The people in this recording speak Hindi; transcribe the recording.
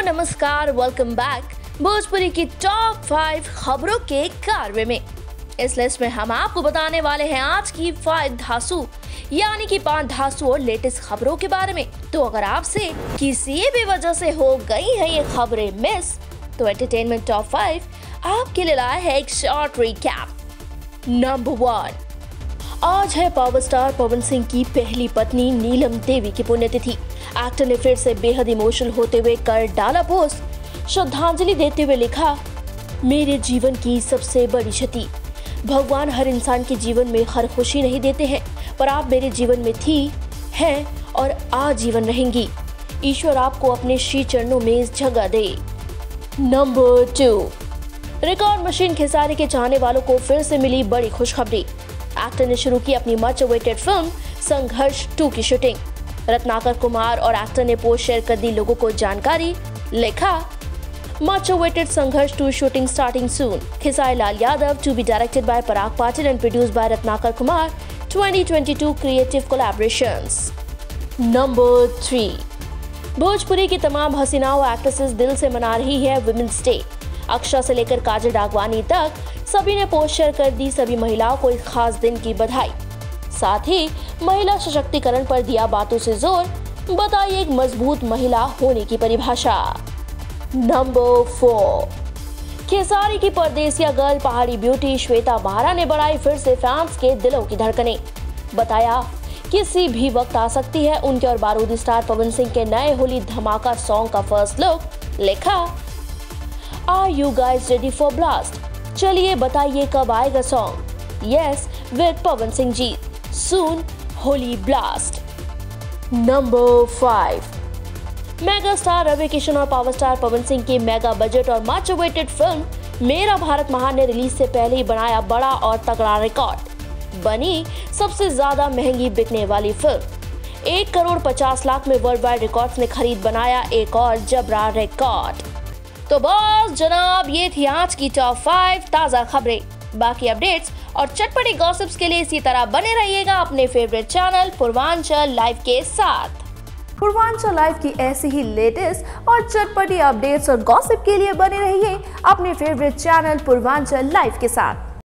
नमस्कार, वेलकम बैक भोजपुरी की टॉप 5 खबरों के कारवे में। इस लिस्ट में हम आपको बताने वाले हैं आज की 5 धांसू यानी कि 5 धांसू और लेटेस्ट खबरों के बारे में। तो अगर आपसे किसी भी वजह से हो गई है ये खबरें मिस, तो एंटरटेनमेंट टॉप 5 आपके लिए लाया है एक शॉर्ट रिकैप। नंबर 1, आज है पावर स्टार पवन सिंह की पहली पत्नी नीलम देवी की पुण्यतिथि। एक्टर ने फिर से बेहद इमोशनल होते हुए कर डाला पोस्ट। श्रद्धांजलि देते हुए लिखा, मेरे जीवन की सबसे बड़ी क्षति। भगवान हर इंसान के जीवन में हर खुशी नहीं देते हैं, पर आप मेरे जीवन में थी, हैं और आजीवन रहेंगी। ईश्वर आपको अपने श्री चरणों में जगह दे। नंबर 2, रिकॉर्ड मशीन खेसारी के चाहने वालों को फिर से मिली बड़ी खुशखबरी। एक्टर ने शुरू की अपनी मच अवेटेड फिल्म संघर्ष 2 की शूटिंग। रत्नाकर कुमार और एक्टर ने पोस्ट शेयर कर दी लोगों को जानकारी। लिखा, much awaited Sangharsh 2 shooting starting soon. Khesari Lal Yadav to be directed by Parag Patil and produced by Ratnakar Kumar. 2022 creative collaborations. Number 3, Bhojpuri की तमाम हसीनाओं और एक्ट्रेसेस दिल से मना रही है वुमेन्स डे। अक्षरा से लेकर काजल डागवानी तक सभी ने पोस्ट शेयर कर दी सभी महिलाओं को इस खास दिन की बधाई। साथ ही महिला सशक्तिकरण पर दिया बातों से जोर। बताइए एक मजबूत महिला होने की परिभाषा। नंबर 4, खेसारी की परदेसिया गर्ल पहाड़ी ब्यूटी श्वेता बहारा ने बढ़ाई फिर से फैंस के दिलों की धड़कनें। बताया किसी भी वक्त आ सकती है उनके और बारूदी स्टार पवन सिंह के नए होली धमाका सॉन्ग का फर्स्ट लुक। लिखा, are you guys ready for blast? चलिए बताइए कब आएगा song. Yes, with Pavan Singh ji, soon Holi blast. Number 5, mega star Ravi Kishan और पावर स्टार पवन सिंह की मेगा बजट और much awaited film Mera Bharat महान ने रिलीज से पहले ही बनाया बड़ा और तगड़ा रिकॉर्ड। बनी सबसे ज्यादा महंगी बिकने वाली फिल्म। 1,50,00,000 में वर्ल्ड वाइड रिकॉर्ड्स ने खरीद बनाया एक और जबरा रिकॉर्ड। तो बस जनाब, ये थी आज की टॉप 5 ताजा खबरें। बाकी अपडेट्स और चटपटी गॉसिप्स के लिए इसी तरह बने रहिएगा अपने फेवरेट चैनल पूर्वांचल लाइव के साथ। पूर्वांचल लाइव की ऐसी ही लेटेस्ट और चटपटी अपडेट्स और गॉसिप के लिए बने रहिए अपने फेवरेट चैनल पूर्वांचल लाइव के साथ।